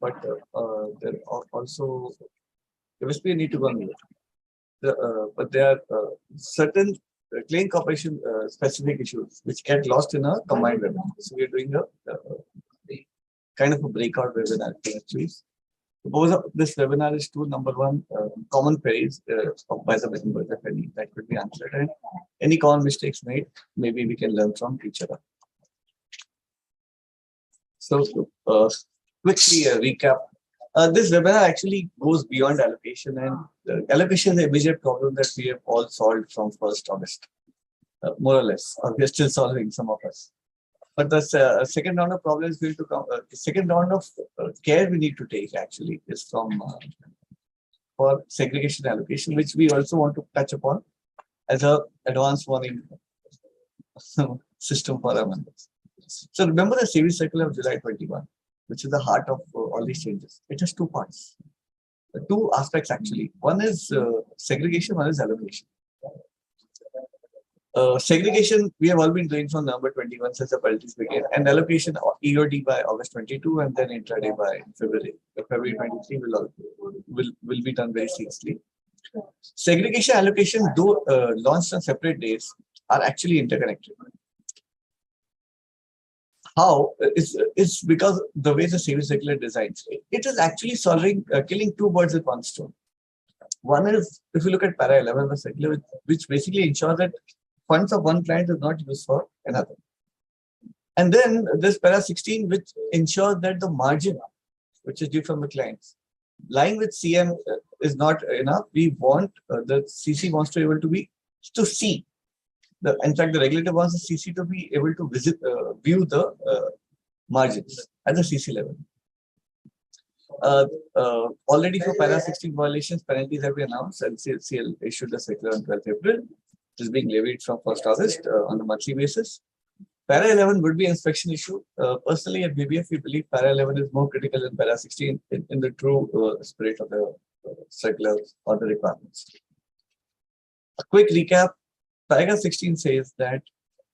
but there are also MSP need to go on but there are certain claim corporation specific issues which get lost in a combined webinar. So we are doing a kind of a breakout webinar actually. The purpose of this webinar is to number one, common queries by the members, if any, that could be answered, and any common mistakes made, maybe we can learn from each other. So quickly recap. This webinar actually goes beyond allocation, and allocation is the immediate problem that we have all solved from 1st August, more or less, or we are still solving, some of us. But the second round of problems going to come. The second round of care we need to take actually is from for segregation allocation, which we also want to touch upon as a advanced warning system for our members. So remember the series circular of July 21, which is the heart of all these changes. It has two parts, two aspects actually. One is segregation, one is allocation. Segregation we have all been doing from November 21 since the penalties began, and allocation EOD by August 22, and then intraday by February. February 23 will be done very seriously. Segregation allocation, though launched on separate days, are actually interconnected. How is because the way the series circular designs it is actually solving killing two birds with one stone. One is, if you look at para 11 of the circular, which basically ensures that funds of one client is not used for another. And then this para 16, which ensures that the margin which is due from the clients lying with CM is not enough. We want the CC wants to be able to be to see. In fact, the regulator wants the CC to be able to view the margins at the CC level. Already for para 16 violations, penalties have been announced. NCDEXCCL issued the circular on 12th April. It is being levied from 1st August on a monthly basis. Para 11 would be an inspection issue. Personally, at BBF, we believe para 11 is more critical than para 16 in the true spirit of the circular or the requirements. A quick recap. Paragraph 16 says that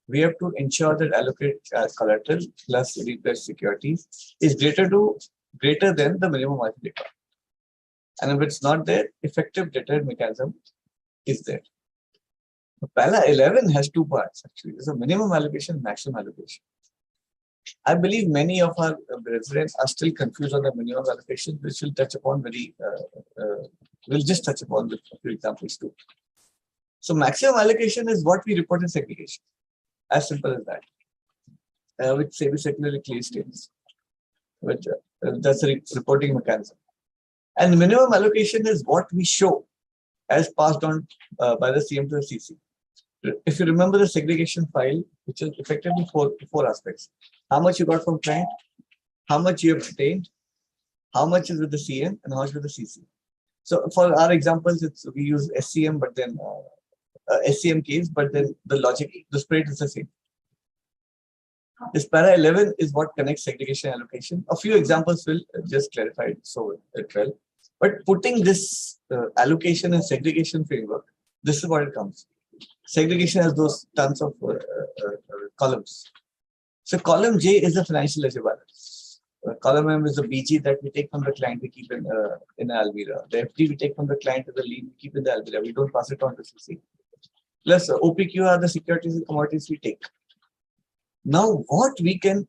we have to ensure that allocate collateral plus repledged securities is greater than the minimum margin required. And if it's not there, effective deterrent mechanism is there. Para 11 has two parts actually. There's a minimum allocation, maximum allocation. I believe many of our residents are still confused on the minimum allocation, which we'll touch upon we'll just touch upon with a few examples too. So maximum allocation is what we report in segregation. As simple as that. Which SEBI circular clearly states. That's a reporting mechanism. And minimum allocation is what we show as passed on by the CM to the CC. If you remember the segregation file, which is effectively four aspects. How much you got from client, how much you have retained, how much is with the CM, and how much with the CC. So for our examples, we use SCM, but then SCM case, but then the logic, the spirit is the same. This para 11 is what connects segregation and allocation. A few examples will just clarify it so well. But putting this allocation and segregation framework, this is what it comes. Segregation has those tons of columns. So column J is the financial ledger balance. Column M is the BG that we take from the client, we keep in Alvira. The FD we take from the client is the lien, we keep in the Alvira. We don't pass it on to CC. Plus OPQ are the securities and commodities we take. Now, what we can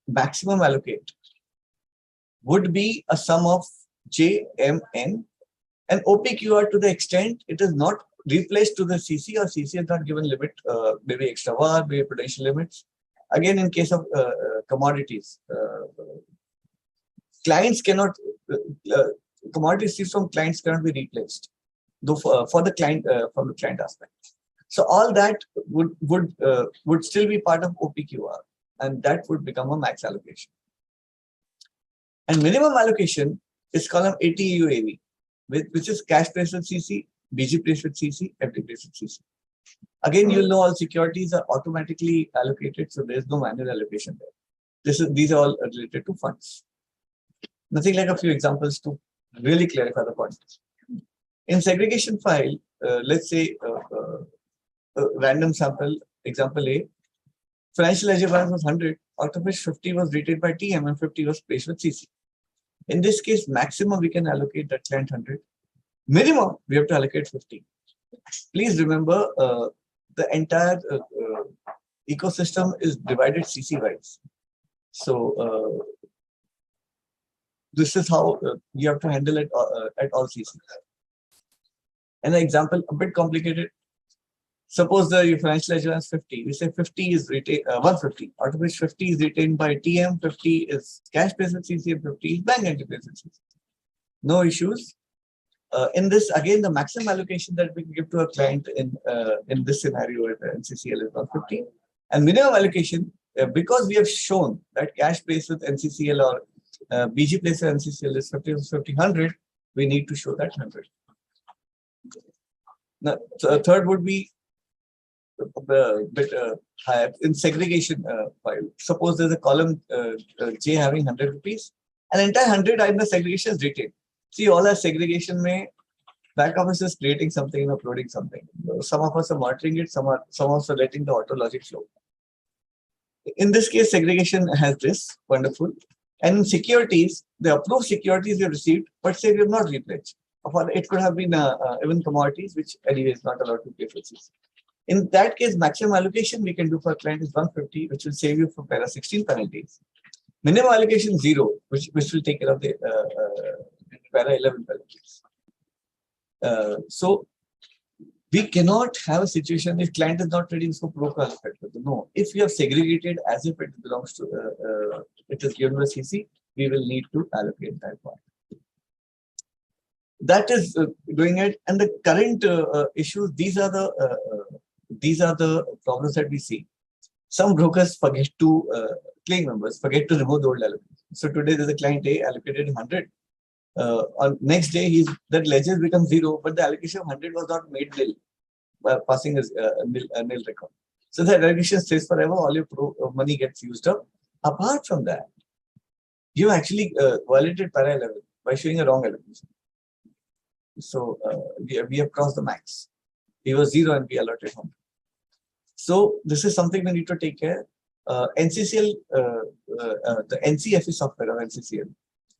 maximum allocate would be a sum of J, M, N, and OPQR to the extent it is not replaced to the CC, or CC has not given limit, maybe extra VAR, maybe potential limits. Again, in case of commodities, clients cannot, commodities received from clients cannot be replaced, though for the client, from the client aspect. So all that would still be part of OPQR, and that would become a max allocation. And minimum allocation is column ATUAV, which is cash placed with CC, BG placed with CC, FD placed with CC. Again, you'll know all securities are automatically allocated, so there's no manual allocation there. These are all related to funds. Nothing like a few examples to really clarify the point. In segregation file, let's say random sample, example A, financial ledger balance was 100, out of which 50 was retained by TM and 50 was placed with CC. In this case, maximum we can allocate that client 100. Minimum, we have to allocate 50. Please remember, the entire ecosystem is divided CC-wise. So this is how you have to handle it at all CCs. An example, a bit complicated. Suppose your financial ledger is 50. We say 50 is retained, 150, out of which 50 is retained by TM, 50 is cash based CC, and 50 is bank entry based CC. No issues. In this, again, the maximum allocation that we can give to a client in this scenario at NCCL is 150. And minimum allocation, because we have shown that cash based with NCCL or BG placed with NCCL is 50 to 50, 100, we need to show that 100. Now, third would be a bit higher in segregation file. Suppose there's a column J having 100 rupees, and entire 100 in the segregation is retained. See, all our segregation may back office is creating something and uploading something. Some of us are monitoring it, some of us are letting the auto logic flow. In this case, segregation has this, wonderful. And in securities, the approved securities we have received, but say we have not repledged. It could have been even commodities, which anyway is not allowed to pay for CC. In that case, maximum allocation we can do for a client is 150, which will save you from para 16 penalties. Minimum allocation 0, which will take care of the para 11 penalties. So we cannot have a situation if client is not trading for pro qualified. No, if you have segregated as if it belongs to it is given by CC, we will need to allocate that part. That is doing it, and the current issues. These are the problems that we see. Some brokers forget to claim members forget to remove the old allocation. So today there's a client A allocated 100. On next day, that ledger becomes 0, but the allocation of 100 was not made nil by passing a nil record. So the allocation stays forever. All your money gets used up. Apart from that, you actually violated para 11 by showing a wrong allocation. So we have crossed the max. He was 0 and we allotted 100. So this is something we need to take care. NCCL, the NCFE software of NCCL,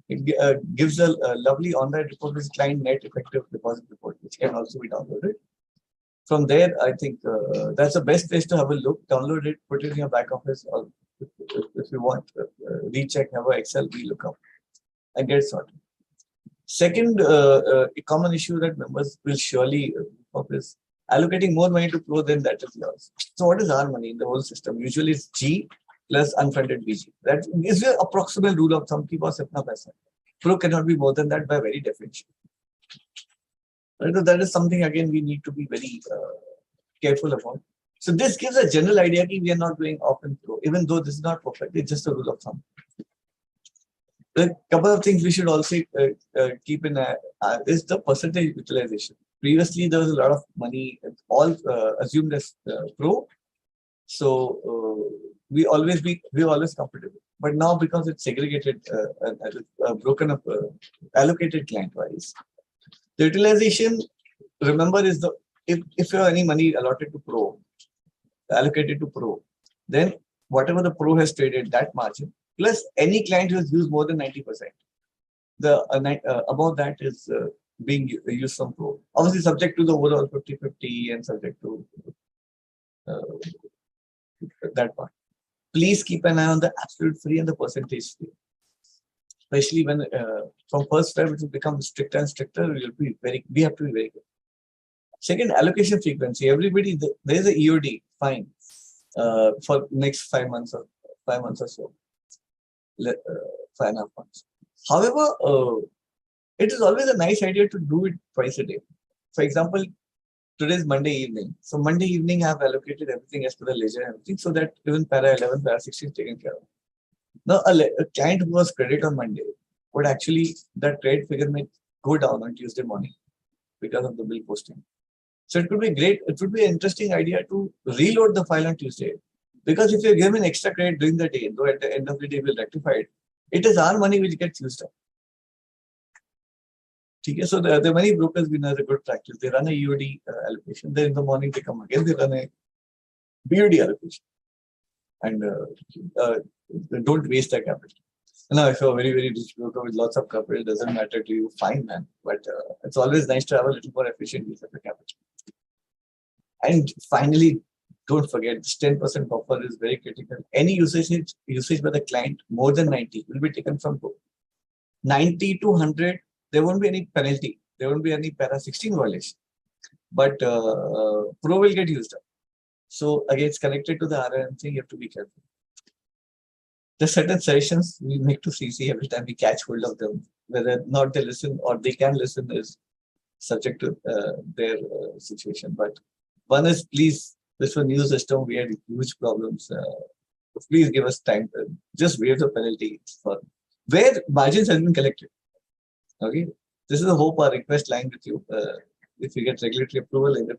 it gives a lovely online report with client net effective deposit report, which can also be downloaded. From there, I think that's the best place to have a look. Download it, put it in your back office, or if you want, recheck, have an Excel, VLOOKUP, and get sorted. Second, a common issue that members will surely is allocating more money to Pro than that is yours. So what is our money in the whole system? Usually it's G plus unfunded BG. That is the approximate rule of thumb. Pro cannot be more than that by very definition. That is something, again, we need to be very careful about. So this gives a general idea that we are not doing often Pro, even though this is not perfect. It's just a rule of thumb. A couple of things we should also keep in is the percentage utilization. Previously, there was a lot of money, all assumed as Pro. So we always comfortable. But now, because it's segregated, broken up, allocated client-wise, the utilization, remember, is the if you have any money allotted to Pro, allocated to Pro, then whatever the Pro has traded, that margin, plus any client who has used more than 90%, the above that is being used from Pro. Obviously, subject to the overall 50-50 and subject to that part. Please keep an eye on the absolute free and the percentage free. Especially when from first step it will become stricter and stricter, we have to be very good. Second, allocation frequency. Everybody, there is a EOD fine for next 5 months or so, 5.5 months. However, it is always a nice idea to do it twice a day. For example, today is Monday evening. So Monday evening, I have allocated everything as per the ledger and everything, so that even para 11, para 16 is taken care of. Now, a client who was credit on Monday would actually, that credit figure may go down on Tuesday morning because of the bill posting. So it could be great. It would be an interesting idea to reload the file on Tuesday, because if you give an extra credit during the day, though at the end of the day we'll rectify it, it is our money which gets used up. Okay, so the many brokers we know is a good practice. They run a EOD allocation. Then in the morning they come again, they run a BOD allocation, and they don't waste their capital. Now, if you're a very, very rich broker with lots of capital, it doesn't matter to you, fine, man. But it's always nice to have a little more efficient use of the capital. And finally, don't forget this 10% buffer is very critical. Any usage by the client more than 90 will be taken from book. 90 to 100, there won't be any penalty. There won't be any para 16 violation. But Pro will get used up. So again, it's connected to the RRM thing. You have to be careful. There's certain sessions we make to CC every time we catch hold of them. Whether not they listen or they can listen is subject to their situation. But one is, please, this was new system. We had huge problems. Please give us time. Just waive the penalty for where margins have been collected. Okay, this is a hope or request line with you. If you get regulatory approval and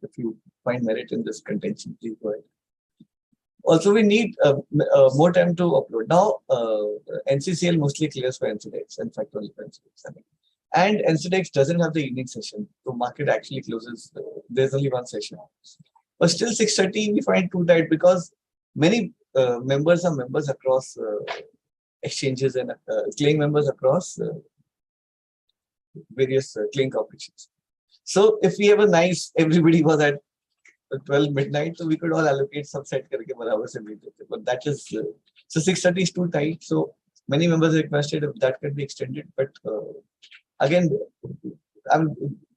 if you find merit in this contention, please go ahead. Also, we need more time to upload. Now, NCCL mostly clears for NCDEX, in fact, only for NCDEX. And NCDEX doesn't have the evening session. So market actually closes. There's only one session. But still 6:30 we find too tight because many members are members across exchanges and clearing members across various clearing corporations. So if we have a nice, everybody was at 12 midnight, so we could all allocate some set karke barabar se meet dete. But that is, so 6:30 is too tight. So many members requested if that can be extended. But again,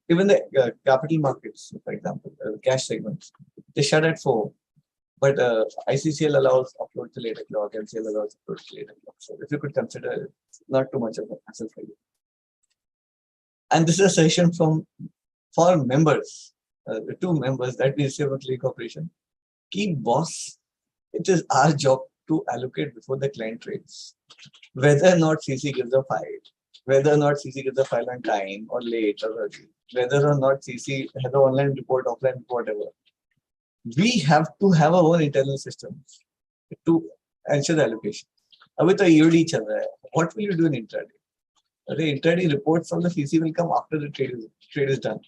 even the capital markets, for example, cash segments, they shut at 4. But ICCL allows upload till 8 o'clock, MCL allows upload till 8 o'clock. So if you could consider not too much of a hassle for you. And this is a session for members, the 2 members that we receive a clearing corporation. Key boss, it is our job to allocate before the client trades. Whether or not CC gives a file, whether or not CC gives a file on time or late or early, whether or not CC has an online report, offline report, whatever. We have to have our own internal systems to ensure the allocation. With the EOD, what will you do in intraday? The intraday reports from the CC will come after the trade is done.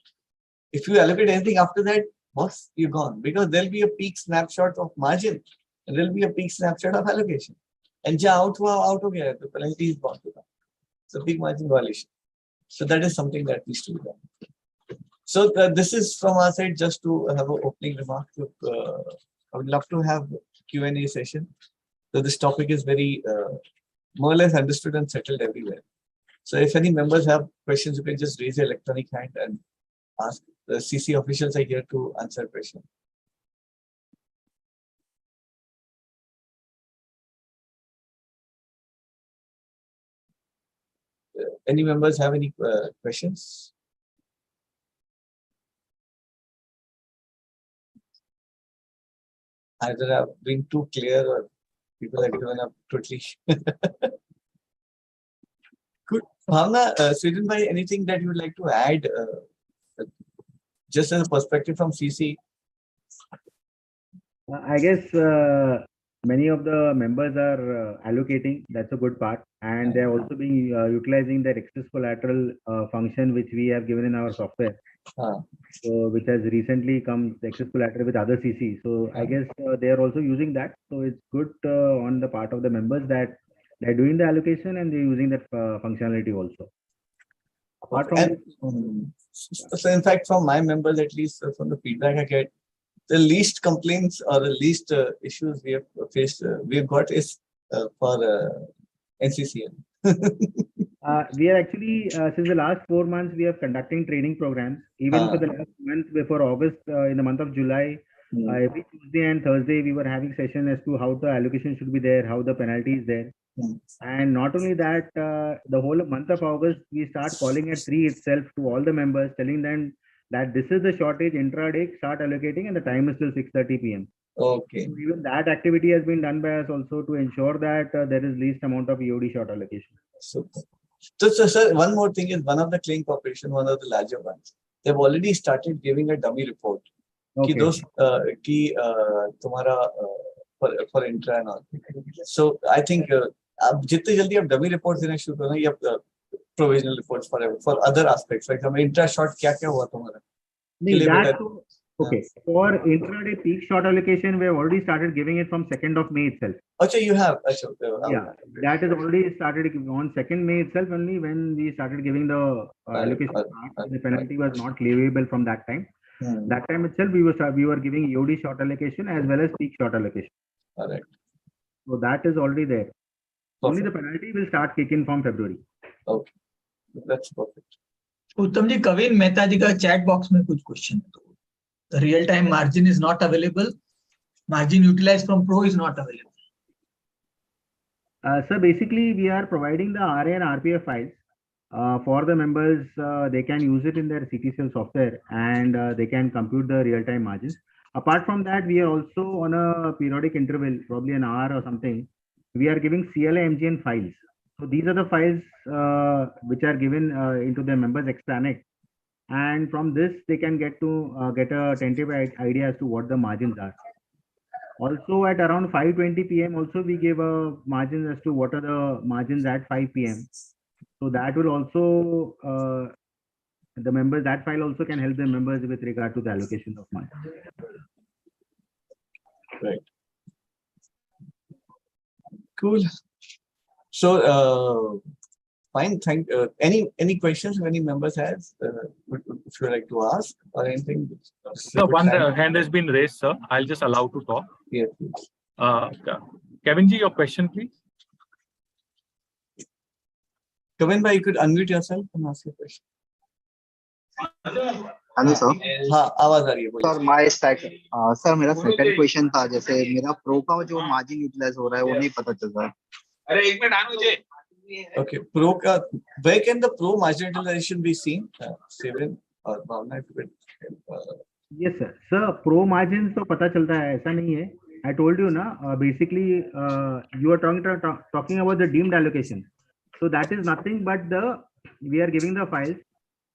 If you allocate anything after that, boss, you're gone. Because there'll be a peak snapshot of margin and there'll be a peak snapshot of allocation. And out ho gaya, the penalty is bound to come. So big margin violation. So that is something that needs to be done. So this is from our side, just to have an opening remark. I would love to have Q&A session. So this topic is very more or less understood and settled everywhere. So if any members have questions, you can just raise your electronic hand and ask. The CC officials are here to answer questions. Any members have any questions? Either I've been too clear or people have given up totally. Good. Bhavna, Sweden bhai, anything that you would like to add? Just as a perspective from CC. I guess many of the members are allocating. That's a good part. And they're also being utilizing that excess collateral function, which we have given in our software. So which has recently come, the excess collateral with other CC. So I guess they are also using that. So it's good on the part of the members that they're doing the allocation and they're using that functionality also. Apart from so in fact, from my members, at least from the feedback I get, the least complaints or the least issues we have faced, we have got is for NCCL. We are actually, since the last 4 months, we are conducting training programs. Even for the last month before August, in the month of July, every Tuesday and Thursday, we were having session as to how the allocation should be there, how the penalty is there. And not only that, the whole month of August, we start calling at 3 itself to all the members, telling them that this is the shortage intraday, start allocating, and the time is till 6:30 p.m. Okay. So even that activity has been done by us also to ensure that there is least amount of EOD short allocation. Super. So, sir, one more thing is one of the clearing corporation, one of the larger ones, they've already started giving a dummy report. Okay. For intra and all. So I think जितने जल्दी आप dummy reports देना शुरू करो या provisional reports for other aspects, like intra short क्या हुआ तुम्हारा? Okay. For intraday peak short allocation, we have already started giving it from 2nd of May itself. Acha, you have. Acha, Yeah, that is already started on 2nd May itself only when we started giving the allocation part. The penalty was not claimable from that time. That time itself, we were giving EOD short allocation as well as peak short allocation. Correct. So that is already there. Only the Perfect. penalty will start kicking from February. Okay, that's perfect. उत्तम जी, कविन मेहता जी का chat box में कुछ question है. The real time margin is not available. Margin utilized from Pro is not available. So basically, we are providing the RA and RPF files for the members. They can use it in their CTCL software and they can compute the real-time margins. Apart from that, we are also on a periodic interval, probably an hour or something. We are giving CLA MGN files. So these are the files which are given into the members extranet, and from this they can get a tentative idea as to what the margins are. Also at around 5:20 p.m. also we gave a margin as to what are the margins at 5 p.m. So that will also the members, that file also can help the members with regard to the allocation of margin. Right. Cool. So fine. Any questions any members has? Would you like to ask or anything? No, one hand has been raised, sir. I'll just allow to talk. Yes, please. Kevin ji, your question, please. Kevin bhai, you could unmute yourself and ask your question. Hello sir. हाँ, आवाज आ रही है. Sir my stack. Sir मेरा second question था, जैसे मेरा pro का जो मार्जिन यूटिलाइज हो रहा है वो नहीं पता चल रहा है. अरे एक मिनट आने मुझे. Okay, Pro का where can the Pro margin utilization be seen? Seven or Bhavna, if you could. Yes sir. Sir, Pro margins तो पता चलता है, ऐसा नहीं है. I told you ना, basically you are talking about the deemed allocation. So that is nothing but we are giving the files.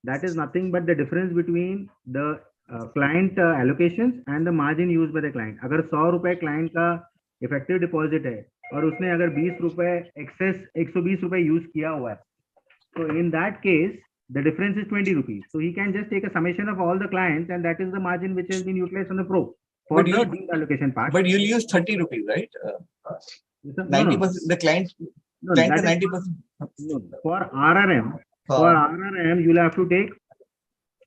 That is nothing but the difference between the client allocations and the margin used by the client. अगर 100 रुपए client का effective deposit है और उसने अगर 20 रुपए excess 120 रुपए use किया हुआ है, so in that case the difference is 20 rupees. So he can just take a summation of all the clients and that is the margin which has been utilized on the Pro for the deemed allocation part. But you'll use 30 rupees, right? 90%. The client. No, client that 90%. No, for RRM. For RRM, you'll have to take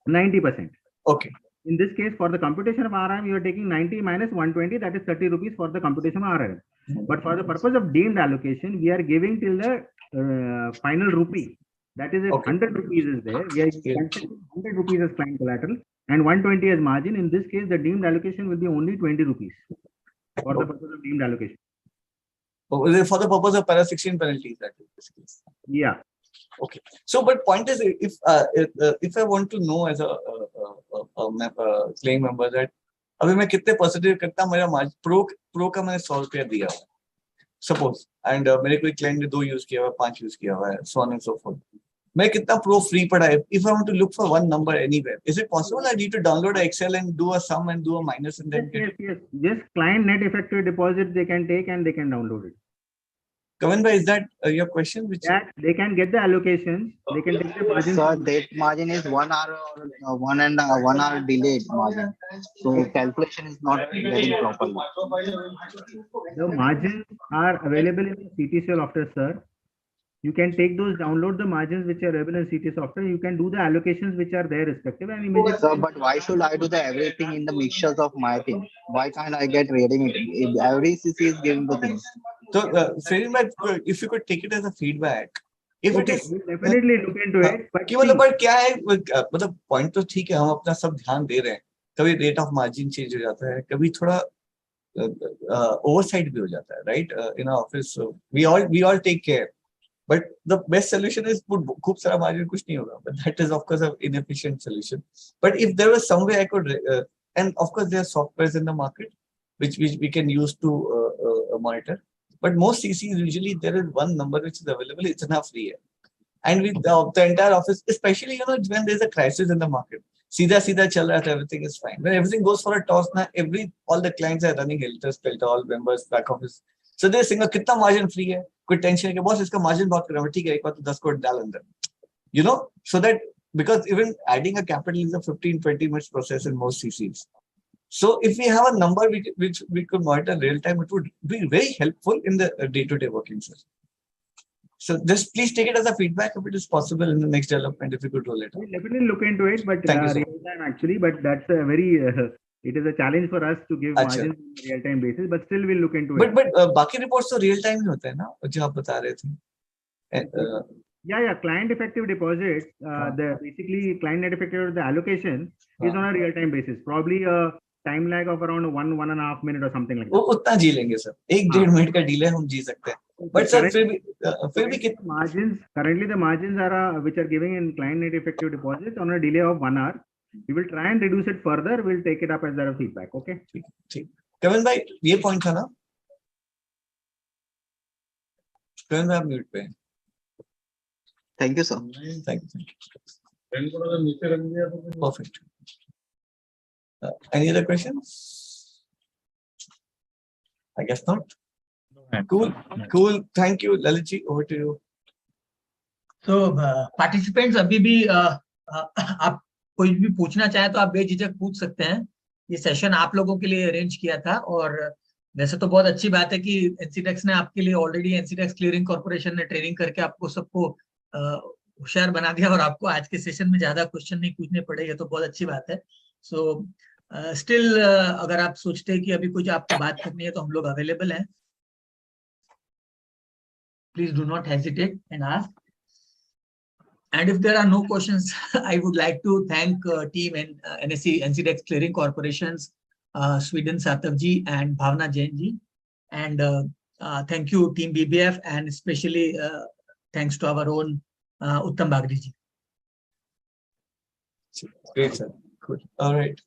90%. Okay. In this case, for the computation of RRM, you are taking 90 minus 120, that is 30 rupees for the computation of RRM. But for the purpose of deemed allocation, we are giving till the final rupee. That is, if 100 rupees is there, we are considering 100 rupees as client collateral and 120 as margin. In this case, the deemed allocation will be only 20 rupees for the purpose of deemed allocation. For the purpose of para 16 penalties, that is this case. Yeah. Okay. So, but point is, if I want to know as a claim member that अभी मैं कितने percentage करता मेरा pro का मैंने 100 रुपया दिया हुआ, suppose, and मेरे कोई क्लाइंट ने 2 यूज किया हुआ, 5 यूज किया हुआ है, so on and so forth. मैं कितना प्रो फ्री पड़ा है? If I want to look for one number anywhere, is it possible I need to download an Excel and do a sum and do a minus and then Yes. Just client net effective deposit they can take and they can download it. Kavan bhai, is that your question? Which they can get the allocations, they can take the margin. Sir, that margin is 1 hour or 1 hour delayed margin. So calculation is not getting properly. The margins are available in the CTCL software, sir. You can take those, download the margins which are available in CTCL software. You can do the allocations which are there respective and immediately. Sir, but why should I do everything in the mixtures of my thing? Why can't I get ready-made? Every CC is giving the things. So, if you could take it as a feedback, if okay, it is, we'll definitely look into it. But मतलब क्या है, मतलब point तो ठीक है, हम अपना सब ध्यान दे रहे हैं. कभी rate of margin change हो जाता है, कभी थोड़ा oversight भी हो जाता है, right? In our office, so we all take care. But the best solution is put खूब सारा margin, कुछ नहीं होगा. But that is of course an inefficient solution. But if there was some way I could, and of course there are softwares in the market which we can use to monitor. But most CCs usually there is one number which is available. It's enough free. And with the entire office, especially when there's a crisis in the market, सीधा चल रहा था, everything is fine. When everything goes for a toss, now all the clients are running helter-skelter, all members back office. So they're saying कितना margin free है, कोई tension है कि boss इसका margin बहुत कम है, ठीक है, एक बार तो 10 crore डाल अंदर. So that because even adding a capital is a 15-20 minutes process in most CCs. So if we have a number which we could monitor real time, it would be very helpful in the day-to-day working session. So just please take it as a feedback if it is possible in the next development, if you could roll it out. We'll definitely look into it, but Thank you, sir. real time actually, but that's a very, it is a challenge for us to give Achha. margins on a real time basis, but still we'll look into it. But बाकी reports तो real time ही होते हैं ना, जो आप बता रहे थे. Yeah, client effective deposits, the basically client net effective, the allocation is on a real time basis, probably a time lag of around 1.5 minutes or something like that. वो उतना जी लेंगे सर, 1-1.5 मिनट का delay हम जी सकते हैं. But sir, फिर भी कितने margins, currently the margins are which are giving in client net effective deposits on a delay of 1 hour. We will try and reduce it further. We'll take it up as their feedback. Okay. ठीक. कविन भाई ये point था ना? कविन भाई आप mute पे हैं. Thank you, sir. Thank you. Perfect. Any other questions? I guess not. Cool. Thank you, Lalitji. Over to you. So participants, अभी भी आप कोई भी पूछना चाहे तो आप बेझिझक पूछ सकते हैं. ये सेशन आप लोगों के लिए अरेंज किया था और वैसे तो बहुत अच्छी बात है कि NCDEX ने आपके लिए ऑलरेडी NCDEX क्लियरिंग कॉर्पोरेशन ने ट्रेनिंग करके आपको सबको होशियार बना दिया और आपको आज के सेशन में ज्यादा क्वेश्चन नहीं पूछने पड़े. ये तो बहुत अच्छी बात है. सो स्टिल अगर आप सोचते हैं कि अभी कुछ आपको बात करनी है तो हम लोग अवेलेबल हैं. Please do not hesitate and ask. And if there are no questions, I would like to thank team and NCDEX Clearing Corporations, Sweden Sartavji and Bhavna Jainji. And thank you team BBF and especially thanks to our own Uttam Bagri ji. Great, sir. Good. All right.